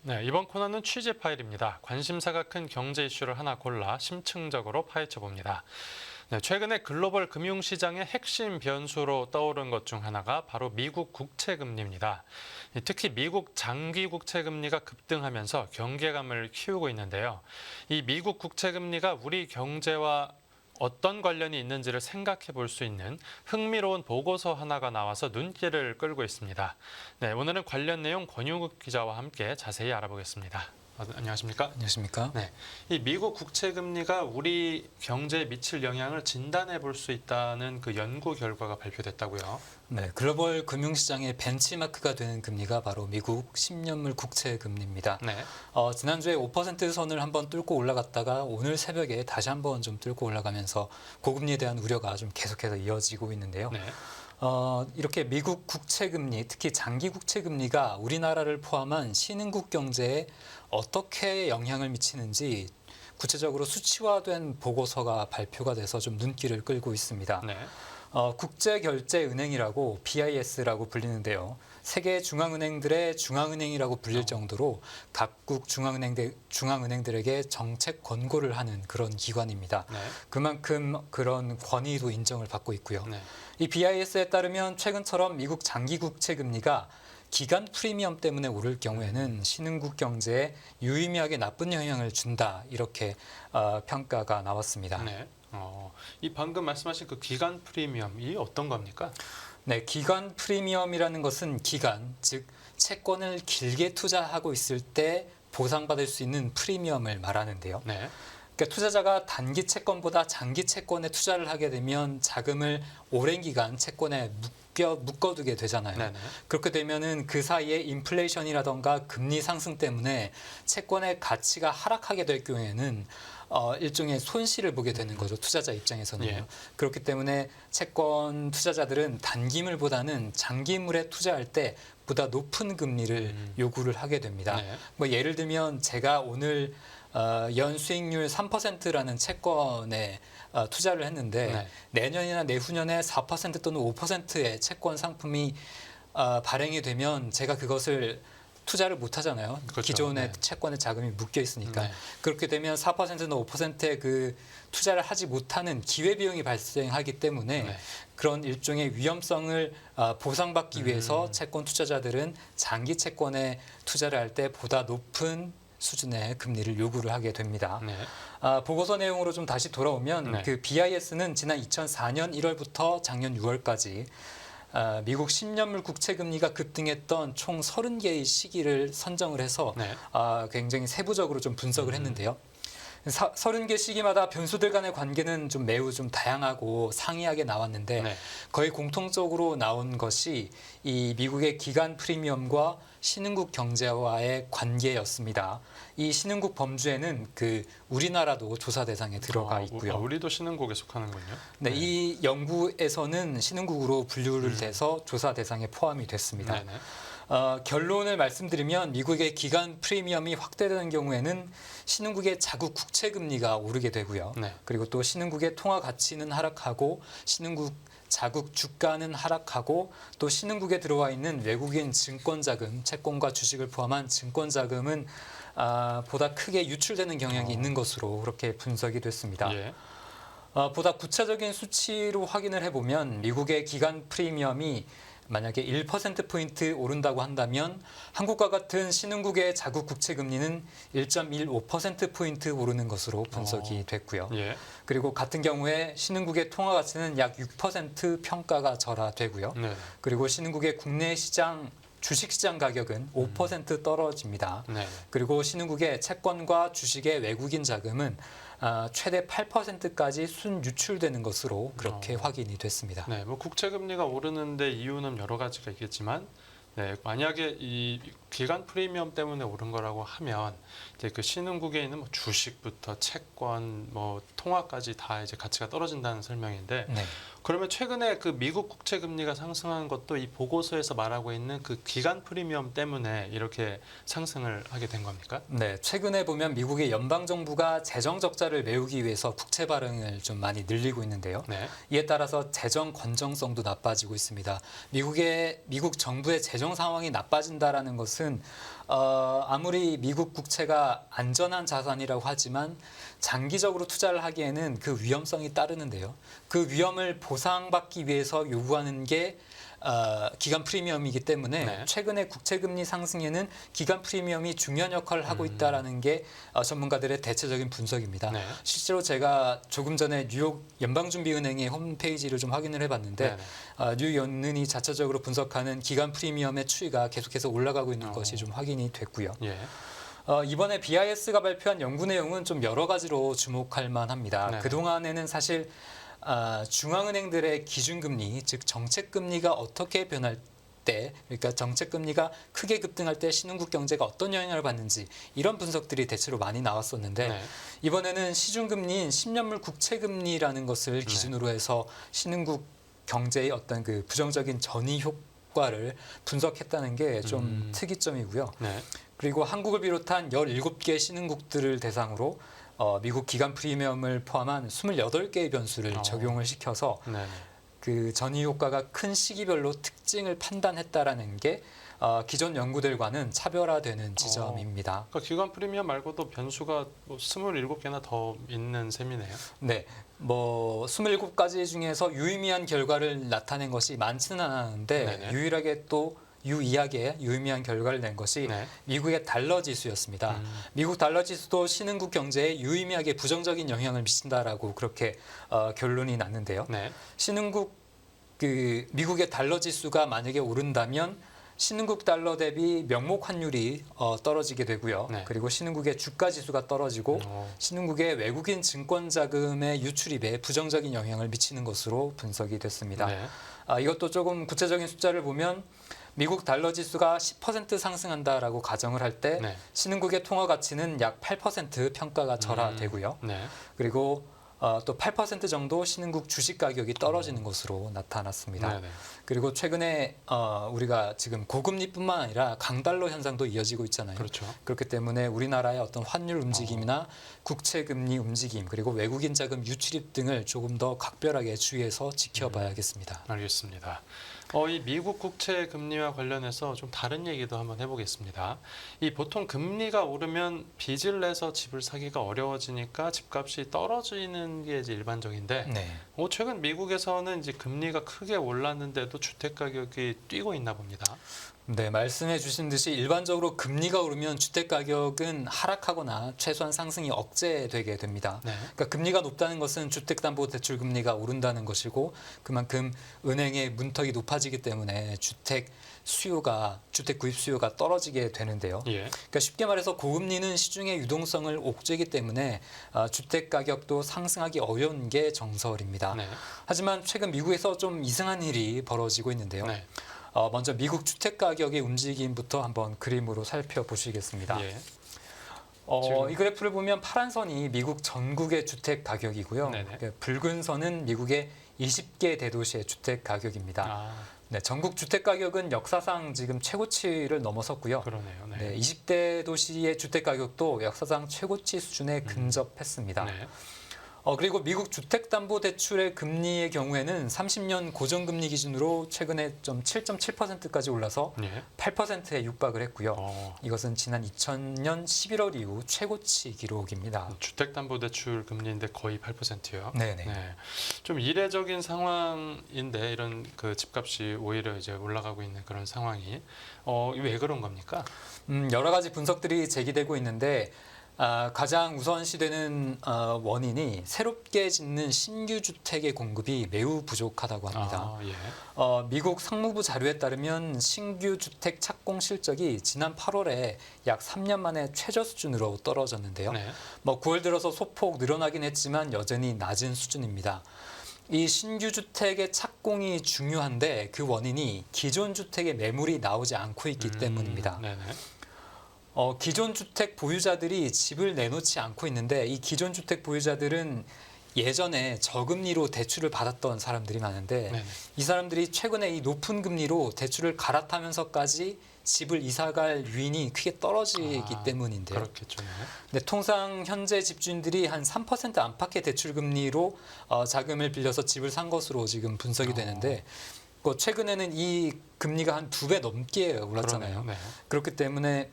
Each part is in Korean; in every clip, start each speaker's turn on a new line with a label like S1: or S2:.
S1: 네, 이번 코너는 취재 파일입니다. 관심사가 큰 경제 이슈를 하나 골라 심층적으로 파헤쳐 봅니다. 네, 최근에 글로벌 금융시장의 핵심 변수로 떠오른 것 중 하나가 바로 미국 국채금리입니다. 특히 미국 장기 국채금리가 급등하면서 경계감을 키우고 있는데요. 이 미국 국채금리가 우리 경제와 어떤 관련이 있는지를 생각해 볼 수 있는 흥미로운 보고서 하나가 나와서 눈길을 끌고 있습니다. 네, 오늘은 관련 내용 권유국 기자와 함께 자세히 알아보겠습니다. 안녕하십니까?
S2: 안녕하십니까?
S1: 네, 이 미국 국채 금리가 우리 경제에 미칠 영향을 진단해 볼 수 있다는 그 연구 결과가 발표됐다고요.
S2: 네, 글로벌 금융시장의 벤치마크가 되는 금리가 바로 미국 10년물 국채 금리입니다.
S1: 네,
S2: 지난주에 5% 선을 한번 뚫고 올라갔다가 오늘 새벽에 다시 한번 좀 뚫고 올라가면서 고금리에 대한 우려가 좀 계속해서 이어지고 있는데요.
S1: 네,
S2: 이렇게 미국 국채 금리, 특히 장기 국채 금리가 우리나라를 포함한 신흥국 경제에 어떻게 영향을 미치는지 구체적으로 수치화된 보고서가 발표가 돼서 좀 눈길을 끌고 있습니다.
S1: 네,
S2: 국제결제은행이라고 BIS라고 불리는데요. 세계 중앙은행들의 중앙은행이라고 불릴 정도로 각국 중앙은행들에게 정책 권고를 하는 그런 기관입니다.
S1: 네,
S2: 그만큼 그런 권위도 인정을 받고 있고요.
S1: 네,
S2: 이 BIS에 따르면 최근처럼 미국 장기 국채 금리가 기간 프리미엄 때문에 오를 경우에는 신흥국 경제에 유의미하게 나쁜 영향을 준다 이렇게 평가가 나왔습니다.
S1: 네. 이 방금 말씀하신 그 기간 프리미엄이 어떤 겁니까?
S2: 네, 기간 프리미엄이라는 것은 기간, 즉 채권을 길게 투자하고 있을 때 보상받을 수 있는 프리미엄을 말하는데요.
S1: 네,
S2: 그러니까 투자자가 단기 채권보다 장기 채권에 투자를 하게 되면 자금을 오랜 기간 채권에 묶어두게 되잖아요.
S1: 네, 네.
S2: 그렇게 되면은 그 사이에 인플레이션이라던가 금리 상승 때문에 채권의 가치가 하락하게 될 경우에는 일종의 손실을 보게 되는 거죠. 투자자 입장에서는요.
S1: 예.
S2: 그렇기 때문에 채권 투자자들은 단기물보다는 장기물에 투자할 때 보다 높은 금리를 요구를 하게 됩니다.
S1: 네.
S2: 뭐 예를 들면 제가 오늘 연수익률 3%라는 채권에 투자를 했는데
S1: 네.
S2: 내년이나 내후년에 4% 또는 5%의 채권 상품이 발행이 되면 제가 그것을 투자를 못 하잖아요.
S1: 그렇죠.
S2: 기존의
S1: 네.
S2: 채권에 자금이 묶여 있으니까.
S1: 네.
S2: 그렇게 되면 4%나 5%의 그 투자를 하지 못하는 기회 비용이 발생하기 때문에
S1: 네.
S2: 그런 일종의 위험성을 보상받기 위해서 채권 투자자들은 장기 채권에 투자를 할 때 보다 높은 수준의 금리를 요구를 하게 됩니다.
S1: 네.
S2: 보고서 내용으로 좀 다시 돌아오면
S1: 네.
S2: 그 BIS는 지난 2004년 1월부터 작년 6월까지 미국 10년물 국채 금리가 급등했던 총 30개의 시기를 선정을 해서
S1: 네.
S2: 굉장히 세부적으로 좀 분석을 했는데요. 30개 시기마다 변수들 간의 관계는 좀 매우 좀 다양하고 상이하게 나왔는데
S1: 네.
S2: 거의 공통적으로 나온 것이 이 미국의 기간 프리미엄과 신흥국 경제와의 관계였습니다. 이 신흥국 범주에는 그 우리나라도 조사 대상에 들어가 있고요.
S1: 우리도 신흥국에 속하는군요.
S2: 네, 이 연구에서는 신흥국으로 분류를 돼서 조사 대상에 포함이 됐습니다.
S1: 네, 네.
S2: 결론을 말씀드리면 미국의 기간 프리미엄이 확대되는 경우에는 신흥국의 자국 국채 금리가 오르게 되고요.
S1: 네.
S2: 그리고 또 신흥국의 통화 가치는 하락하고 신흥국 자국 주가는 하락하고 또 신흥국에 들어와 있는 외국인 증권 자금, 채권과 주식을 포함한 증권 자금은 보다 크게 유출되는 경향이 있는 것으로 그렇게 분석이 됐습니다.
S1: 예.
S2: 보다 구체적인 수치로 확인을 해보면 미국의 기간 프리미엄이 만약에 1%포인트 오른다고 한다면 한국과 같은 신흥국의 자국 국채 금리는 1.15%포인트 오르는 것으로 분석이 됐고요.
S1: 예.
S2: 그리고 같은 경우에 신흥국의 통화 가치는 약 6% 평가가 절하되고요.
S1: 네.
S2: 그리고 신흥국의 국내 시장 주식시장 가격은 5% 떨어집니다.
S1: 네.
S2: 그리고 신흥국의 채권과 주식의 외국인 자금은 최대 8%까지 순유출되는 것으로 그렇게 확인이 됐습니다.
S1: 네, 뭐 국채 금리가 오르는데 이유는 여러 가지가 있겠지만, 네, 만약에 이 기간 프리미엄 때문에 오른 거라고 하면 이제 그 신흥국에 있는 뭐 주식부터 채권, 뭐 통화까지 다 이제 가치가 떨어진다는 설명인데,
S2: 네.
S1: 그러면 최근에 그 미국 국채 금리가 상승한 것도 이 보고서에서 말하고 있는 그 기간 프리미엄 때문에 이렇게 상승을 하게 된 겁니까?
S2: 네, 최근에 보면 미국의 연방 정부가 재정 적자를 메우기 위해서 국채 발행을 좀 많이 늘리고 있는데요.
S1: 네.
S2: 이에 따라서 재정 건정성도 나빠지고 있습니다. 미국 정부의 재정 상황이 나빠진다라는 것은 것은 아무리 미국 국채가 안전한 자산이라고 하지만 장기적으로 투자를 하기에는 그 위험성이 따르는데요. 그 위험을 보상받기 위해서 요구하는 게 기간 프리미엄이기 때문에
S1: 네.
S2: 최근에 국채금리 상승에는 기간 프리미엄이 중요한 역할을 하고 있다라는 게 전문가들의 대체적인 분석입니다.
S1: 네.
S2: 실제로 제가 조금 전에 뉴욕 연방준비은행의 홈페이지를 좀 확인을 해봤는데 뉴욕 연은이 자체적으로 분석하는 기간 프리미엄의 추이가 계속해서 올라가고 있는 것이 좀 확인이 됐고요.
S1: 예.
S2: 이번에 BIS가 발표한 연구 내용은 좀 여러 가지로 주목할 만합니다.
S1: 네네.
S2: 그동안에는 사실 중앙은행들의 기준금리, 즉 정책금리가 어떻게 변할 때, 그러니까 정책금리가 크게 급등할 때 신흥국 경제가 어떤 영향을 받는지 이런 분석들이 대체로 많이 나왔었는데
S1: 네.
S2: 이번에는 시중금리인 10년물 국채금리라는 것을 기준으로 해서 신흥국 경제의 어떤 그 부정적인 전이 효과를 분석했다는 게 좀 특이점이고요.
S1: 네.
S2: 그리고 한국을 비롯한 17개 신흥국들을 대상으로 미국 기간 프리미엄을 포함한 28개의 변수를 적용을 시켜서
S1: 네.
S2: 그 전이 효과가 큰 시기별로 특징을 판단했다라는 게 기존 연구들과는 차별화되는 지점입니다.
S1: 그러니까 기관 프리미엄 말고도 변수가 뭐 27개나 더 있는 셈이네요.
S2: 네, 뭐 27가지 중에서 유의미한 결과를 나타낸 것이 많지는 않았는데
S1: 네네.
S2: 유일하게 또 유의하게 유의미한 결과를 낸 것이
S1: 네.
S2: 미국의 달러 지수였습니다. 미국 달러 지수도 신흥국 경제에 유의미하게 부정적인 영향을 미친다라고 그렇게 결론이 났는데요.
S1: 네.
S2: 신흥국 그 미국의 달러 지수가 만약에 오른다면 신흥국 달러 대비 명목 환율이 떨어지게 되고요.
S1: 네.
S2: 그리고 신흥국의 주가 지수가 떨어지고 신흥국의 외국인 증권 자금의 유출입에 부정적인 영향을 미치는 것으로 분석이 됐습니다.
S1: 네.
S2: 이것도 조금 구체적인 숫자를 보면 미국 달러 지수가 10% 상승한다라고 가정을 할 때
S1: 네.
S2: 신흥국의 통화 가치는 약 8% 평가가 절하되고요.
S1: 네.
S2: 그리고 또 8% 정도 신흥국 주식 가격이 떨어지는 것으로 나타났습니다.
S1: 네.
S2: 그리고 최근에 우리가 지금 고금리뿐만 아니라 강달러 현상도 이어지고 있잖아요.
S1: 그렇죠.
S2: 그렇기 때문에 우리나라의 어떤 환율 움직임이나 국채금리 움직임 그리고 외국인 자금 유출입 등을 조금 더 각별하게 주의해서 지켜봐야겠습니다.
S1: 알겠습니다. 이 미국 국채 금리와 관련해서 좀 다른 얘기도 한번 해보겠습니다. 이 보통 금리가 오르면 빚을 내서 집을 사기가 어려워지니까 집값이 떨어지는 게 이제 일반적인데,
S2: 네.
S1: 최근 미국에서는 이제 금리가 크게 올랐는데도 주택 가격이 뛰고 있나 봅니다.
S2: 네, 말씀해 주신 듯이 일반적으로 금리가 오르면 주택 가격은 하락하거나 최소한 상승이 억제되게 됩니다.
S1: 네.
S2: 그러니까 금리가 높다는 것은 주택담보대출 금리가 오른다는 것이고 그만큼 은행의 문턱이 높아지기 때문에 주택 구입 수요가 떨어지게 되는데요.
S1: 예.
S2: 그러니까 쉽게 말해서 고금리는 시중의 유동성을 옥죄기 때문에 주택 가격도 상승하기 어려운 게 정설입니다.
S1: 네.
S2: 하지만 최근 미국에서 좀 이상한 일이 벌어지고 있는데요.
S1: 네.
S2: 먼저 미국 주택 가격의 움직임부터 한번 그림으로 살펴보시겠습니다.
S1: 예.
S2: 이 그래프를 보면 파란 선이 미국 전국의 주택 가격이고요.
S1: 네네.
S2: 붉은 선은 미국의 20개 대도시의 주택 가격입니다. 네, 전국 주택 가격은 역사상 지금 최고치를 넘어섰고요.
S1: 그러네요. 네.
S2: 네, 20대 도시의 주택 가격도 역사상 최고치 수준에 근접했습니다.
S1: 네.
S2: 그리고 미국 주택담보대출의 금리의 경우에는 30년 고정금리 기준으로 최근에 좀 7.7%까지 올라서
S1: 예.
S2: 8%에 육박을 했고요.
S1: 어,
S2: 이것은 지난 2000년 11월 이후 최고치 기록입니다.
S1: 주택담보대출 금리인데 거의 8%요.
S2: 네네.
S1: 네. 좀 이례적인 상황인데 이런 그 집값이 오히려 이제 올라가고 있는 그런 상황이 왜 그런 겁니까?
S2: 여러 가지 분석들이 제기되고 있는데 가장 우선시되는 원인이 새롭게 짓는 신규 주택의 공급이 매우 부족하다고 합니다.
S1: 예.
S2: 미국 상무부 자료에 따르면 신규 주택 착공 실적이 지난 8월에 약 3년 만에 최저 수준으로 떨어졌는데요.
S1: 네.
S2: 9월 들어서 소폭 늘어나긴 했지만 여전히 낮은 수준입니다. 이 신규 주택의 착공이 중요한데 그 원인이 기존 주택의 매물이 나오지 않고 있기 때문입니다.
S1: 네네.
S2: 기존 주택 보유자들이 집을 내놓지 않고 있는데 이 기존 주택 보유자들은 예전에 저금리로 대출을 받았던 사람들이 많은데
S1: 네네.
S2: 이 사람들이 최근에 이 높은 금리로 대출을 갈아타면서까지 집을 이사갈 유인이 크게 떨어지기 때문인데요.
S1: 그렇겠죠. 네.
S2: 근데 통상 현재 집주인들이 한 3% 안팎의 대출 금리로 자금을 빌려서 집을 산 것으로 지금 분석이 되는데 최근에는 이 금리가 한 2배 넘게 올랐잖아요.
S1: 그러네요. 네.
S2: 그렇기 때문에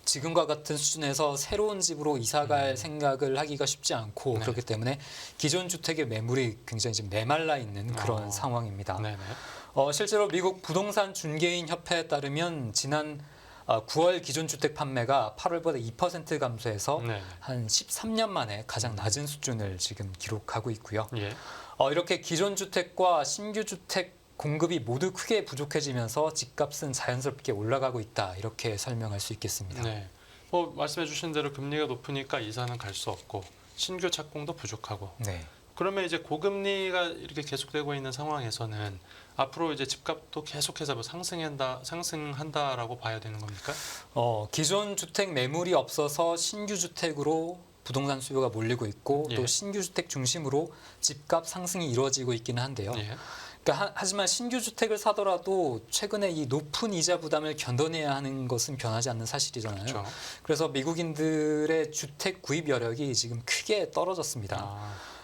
S2: 지금과 같은 수준에서 새로운 집으로 이사갈 생각을 하기가 쉽지 않고
S1: 네.
S2: 그렇기 때문에 기존 주택의 매물이 굉장히 지금 메말라 있는 그런 상황입니다.
S1: 네네.
S2: 실제로 미국 부동산 중개인 협회에 따르면 지난 9월 기존 주택 판매가 8월보다 2% 감소해서
S1: 네.
S2: 한 13년 만에 가장 낮은 수준을 지금 기록하고 있고요.
S1: 예.
S2: 이렇게 기존 주택과 신규 주택 공급이 모두 크게 부족해지면서 집값은 자연스럽게 올라가고 있다. 이렇게 설명할 수 있겠습니다.
S1: 네. 말씀해 주신 대로 금리가 높으니까 이사는 갈 수 없고 신규 착공도 부족하고
S2: 네.
S1: 그러면 이제 고금리가 이렇게 계속되고 있는 상황에서는 앞으로 이제 집값도 계속해서 상승한다라고 봐야 되는 겁니까?
S2: 기존 주택 매물이 없어서 신규 주택으로 부동산 수요가 몰리고 있고
S1: 예.
S2: 또 신규 주택 중심으로 집값 상승이 이루어지고 있기는 한데요.
S1: 예.
S2: 그러니까 하지만 신규 주택을 사더라도 최근에 이 높은 이자 부담을 견뎌내야 하는 것은 변하지 않는 사실이잖아요.
S1: 그렇죠.
S2: 그래서 미국인들의 주택 구입 여력이 지금 크게 떨어졌습니다.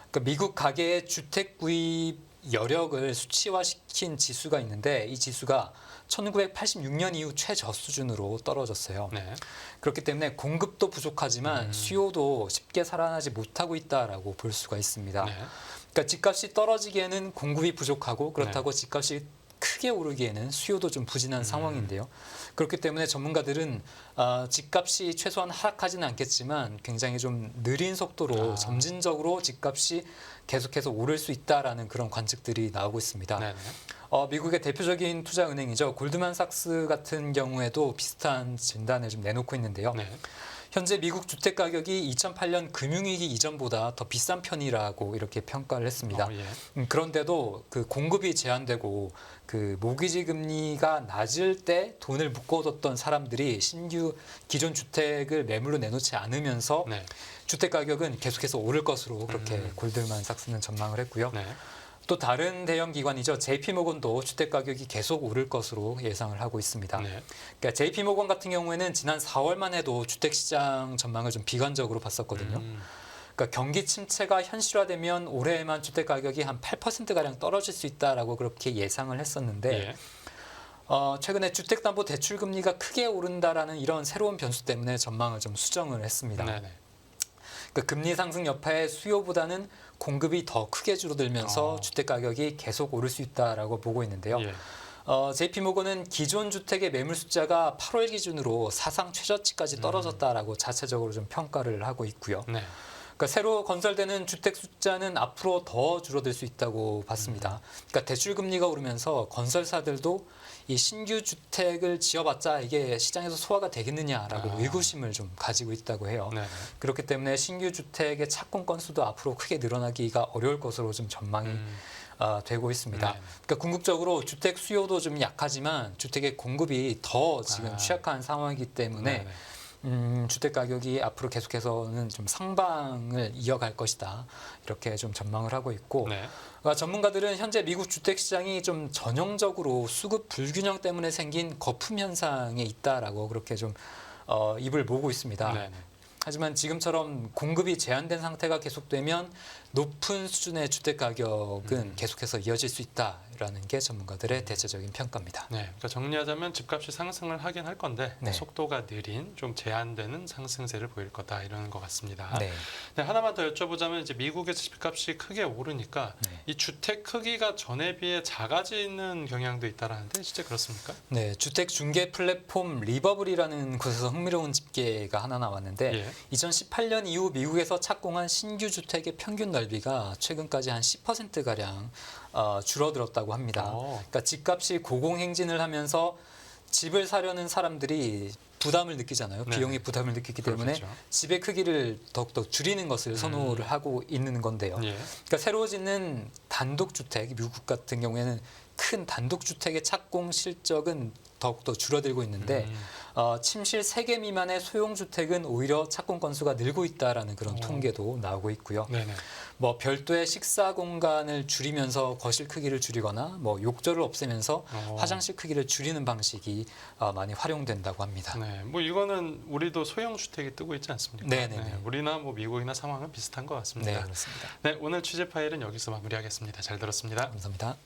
S2: 그러니까 미국 가계의 주택 구입 여력을 수치화시킨 지수가 있는데 이 지수가 1986년 이후 최저 수준으로 떨어졌어요.
S1: 네.
S2: 그렇기 때문에 공급도 부족하지만 수요도 쉽게 살아나지 못하고 있다라고 볼 수가 있습니다.
S1: 네.
S2: 그러니까 집값이 떨어지기에는 공급이 부족하고 그렇다고 집값이 크게 오르기에는 수요도 좀 부진한 상황인데요. 그렇기 때문에 전문가들은 집값이 최소한 하락하지는 않겠지만 굉장히 좀 느린 속도로 점진적으로 집값이 계속해서 오를 수 있다라는 그런 관측들이 나오고 있습니다.
S1: 네.
S2: 미국의 대표적인 투자은행이죠. 골드만삭스 같은 경우에도 비슷한 진단을 좀 내놓고 있는데요.
S1: 네.
S2: 현재 미국 주택 가격이 2008년 금융위기 이전보다 더 비싼 편이라고 이렇게 평가를 했습니다.
S1: 예.
S2: 그런데도 그 공급이 제한되고 그 모기지 금리가 낮을 때 돈을 묶어뒀던 사람들이 신규 기존 주택을 매물로 내놓지 않으면서
S1: 네.
S2: 주택 가격은 계속해서 오를 것으로 그렇게 골드만삭스는 전망을 했고요.
S1: 네.
S2: 또 다른 대형 기관이죠. JP모건도 주택 가격이 계속 오를 것으로 예상을 하고 있습니다.
S1: 네.
S2: 그러니까 JP모건 같은 경우에는 지난 4월만 해도 주택 시장 전망을 좀 비관적으로 봤었거든요. 그러니까 경기 침체가 현실화되면 올해에만 주택 가격이 한 8%가량 떨어질 수 있다라고 그렇게 예상을 했었는데
S1: 예.
S2: 최근에 주택담보대출 금리가 크게 오른다라는 이런 새로운 변수 때문에 전망을 좀 수정을 했습니다.
S1: 네네.
S2: 그 금리 상승 여파에 수요보다는 공급이 더 크게 줄어들면서 주택 가격이 계속 오를 수 있다라고 보고 있는데요.
S1: 예.
S2: JP모건은 기존 주택의 매물 숫자가 8월 기준으로 사상 최저치까지 떨어졌다라고 자체적으로 좀 평가를 하고 있고요.
S1: 네.
S2: 그러니까 새로 건설되는 주택 숫자는 앞으로 더 줄어들 수 있다고 봤습니다. 그러니까 대출 금리가 오르면서 건설사들도 이 신규 주택을 지어봤자 이게 시장에서 소화가 되겠느냐라고 의구심을 좀 가지고 있다고 해요.
S1: 네.
S2: 그렇기 때문에 신규 주택의 착공 건수도 앞으로 크게 늘어나기가 어려울 것으로 좀 전망이 되고 있습니다.
S1: 네.
S2: 그러니까 궁극적으로 주택 수요도 좀 약하지만 주택의 공급이 더 지금 취약한 상황이기 때문에 주택 가격이 앞으로 계속해서는 좀 상방을 이어갈 것이다. 이렇게 좀 전망을 하고 있고
S1: 네.
S2: 전문가들은 현재 미국 주택 시장이 좀 전형적으로 수급 불균형 때문에 생긴 거품 현상에 있다라고 그렇게 좀 입을 모으고 있습니다.
S1: 네.
S2: 하지만 지금처럼 공급이 제한된 상태가 계속되면 높은 수준의 주택 가격은 계속해서 이어질 수 있다라는 게 전문가들의 대체적인 평가입니다.
S1: 네, 그러니까 정리하자면 집값이 상승을 하긴 할 건데
S2: 네.
S1: 속도가 느린 좀 제한되는 상승세를 보일 거다 이러는 것 같습니다.
S2: 네.
S1: 네, 하나만 더 여쭤보자면 이제 미국에서 집값이 크게 오르니까
S2: 네.
S1: 이 주택 크기가 전에 비해 작아지는 경향도 있다라는데 실제 그렇습니까?
S2: 네, 주택 중개 플랫폼 리버블이라는 곳에서 흥미로운 집계가 하나 나왔는데
S1: 예.
S2: 2018년 이후 미국에서 착공한 신규 주택의 평균 넓이가 최근까지 한 10%가량 줄어들었다고 합니다. 그러니까 집값이 고공행진을 하면서 집을 사려는 사람들이 부담을 느끼잖아요.
S1: 네.
S2: 비용의 부담을 느끼기 때문에
S1: 그렇겠죠.
S2: 집의 크기를 더욱더 줄이는 것을 선호를 하고 있는 건데요.
S1: 예.
S2: 그러니까 새로 짓는 단독주택, 미국 같은 경우에는 큰 단독주택의 착공 실적은 더욱더 줄어들고 있는데 침실 3개 미만의 소형주택은 오히려 착공 건수가 늘고 있다라는 그런 통계도 나오고 있고요.
S1: 네네.
S2: 뭐 별도의 식사 공간을 줄이면서 거실 크기를 줄이거나 뭐 욕조를 없애면서 화장실 크기를 줄이는 방식이 많이 활용된다고 합니다.
S1: 네, 뭐 이거는 우리도 소형 주택이 뜨고 있지 않습니까?
S2: 네네네.
S1: 네, 우리나 뭐 미국이나 상황은 비슷한 것 같습니다.
S2: 네, 그렇습니다.
S1: 네, 오늘 취재 파일은 여기서 마무리하겠습니다. 잘 들었습니다.
S2: 감사합니다.